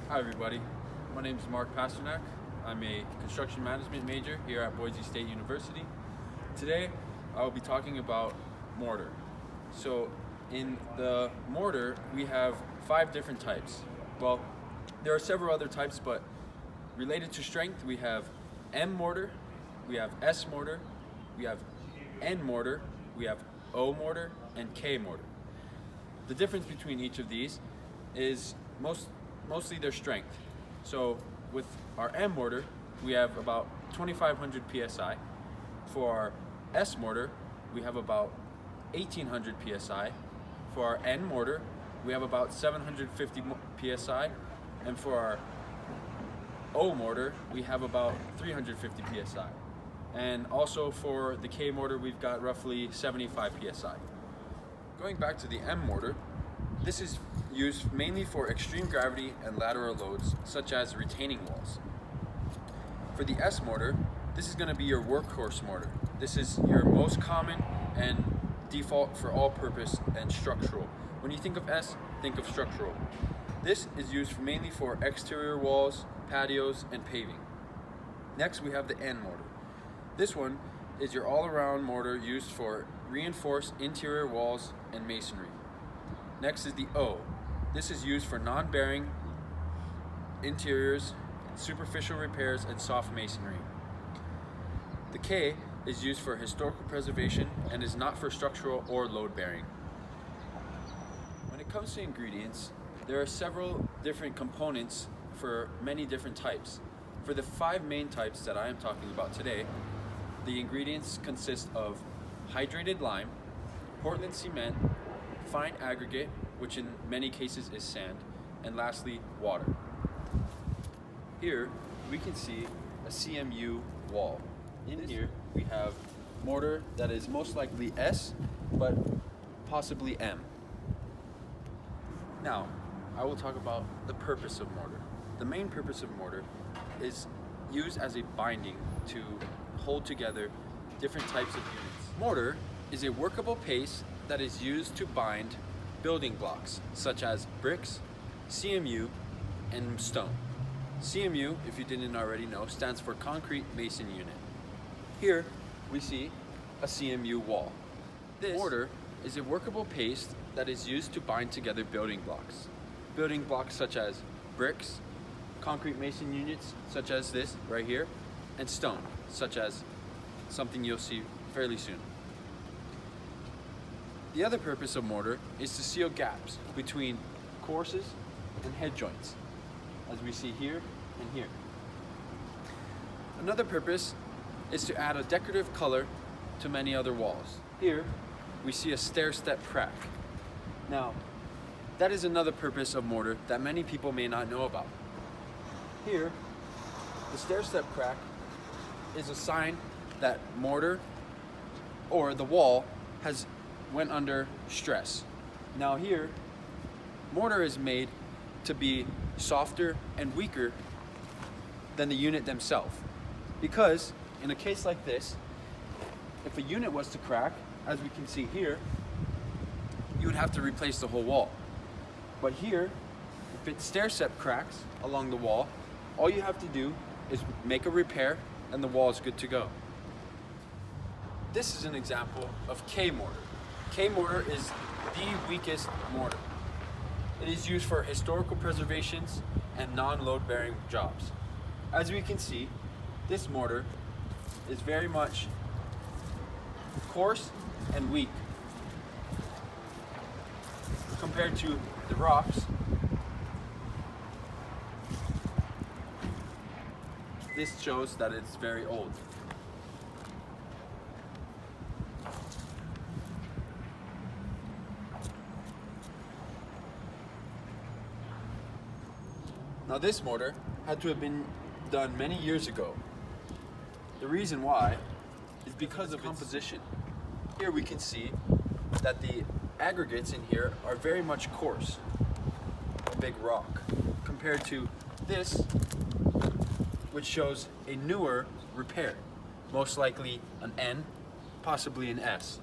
Hi everybody, my name is Mark Pasternak. I'm a construction management major here at Boise State University. Today I will be talking about mortar. So in the mortar we have 5 different types. Well, there are several other types, but related to strength we have M mortar, we have S mortar, we have N mortar, we have O mortar, and K mortar. The difference between each of these is mostly their strength. So with our M mortar, we have about 2,500 psi. For our S mortar, we have about 1,800 psi. For our N mortar, we have about 750 psi. And for our O mortar, we have about 350 psi. And also for the K mortar, we've got roughly 75 psi. Going back to the M mortar, this is used mainly for extreme gravity and lateral loads, such as retaining walls. For the S mortar, this is going to be your workhorse mortar. This is your most common and default for all purpose and structural. When you think of S, think of structural. This is used mainly for exterior walls, patios, and paving. Next, we have the N mortar. This one is your all-around mortar used for reinforced interior walls and masonry. Next is the O. This is used for non-bearing interiors, superficial repairs, and soft masonry. The K is used for historical preservation and is not for structural or load bearing. When it comes to ingredients, there are several different components for many different types. For the 5 main types that I am talking about today, the ingredients consist of hydrated lime, Portland cement, fine aggregate, which in many cases is sand, and lastly, water. Here we can see a CMU wall. In here we have mortar that is most likely S, but possibly M. Now, I will talk about the purpose of mortar. The main purpose of mortar is used as a binding to hold together different types of units. Mortar is a workable paste that is used to bind building blocks such as bricks, CMU, and stone. CMU, if you didn't already know, stands for concrete mason unit. Here we see a CMU wall. This mortar is a workable paste that is used to bind together building blocks. Building blocks such as bricks, concrete mason units such as this right here, and stone, such as something you'll see fairly soon. The other purpose of mortar is to seal gaps between courses and head joints, as we see here and here. Another purpose is to add a decorative color to many other walls. Here we see a stair-step crack. Now, that is another purpose of mortar that many people may not know about. Here, the stair-step crack is a sign that mortar or the wall has went under stress. Now here, mortar is made to be softer and weaker than the unit themselves. Because in a case like this, if a unit was to crack, as we can see here, you would have to replace the whole wall. But here, if it stair-step cracks along the wall, all you have to do is make a repair and the wall is good to go. This is an example of K mortar. K mortar is the weakest mortar. It is used for historical preservations and non-load bearing jobs. As we can see, this mortar is very much coarse and weak compared to the rocks. This shows that it's very old. Now this mortar had to have been done many years ago. The reason why is because of composition. Here we can see that the aggregates in here are very much coarse, a big rock, compared to this, which shows a newer repair, most likely an N, possibly an S.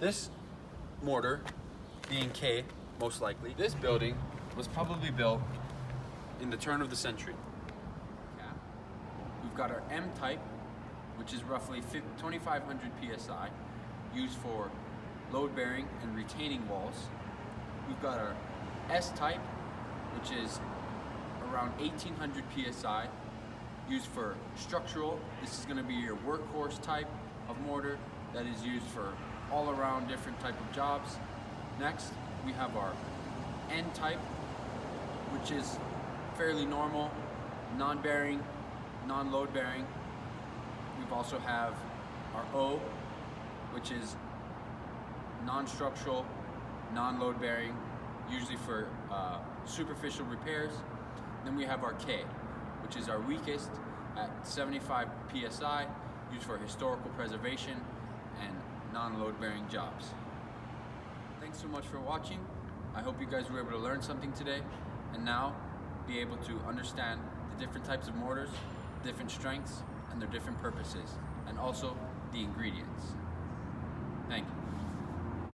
This mortar, being K, most likely. This building was probably built in the turn of the century. We've got our M type, which is roughly 2,500 psi, used for load-bearing and retaining walls. We've got our S type, which is around 1,800 psi, used for structural. This is going to be your workhorse type of mortar that is used for all around different type of jobs. Next, we have our N type, which is fairly normal, non-bearing, non-load bearing. We've also have our O, which is non-structural, non-load bearing, usually for superficial repairs. Then we have our K, which is our weakest at 75 psi, used for historical preservation and non-load bearing jobs. Thanks so much for watching. I hope you guys were able to learn something today and now be able to understand the different types of mortars, different strengths, and their different purposes, and also the ingredients. Thank you.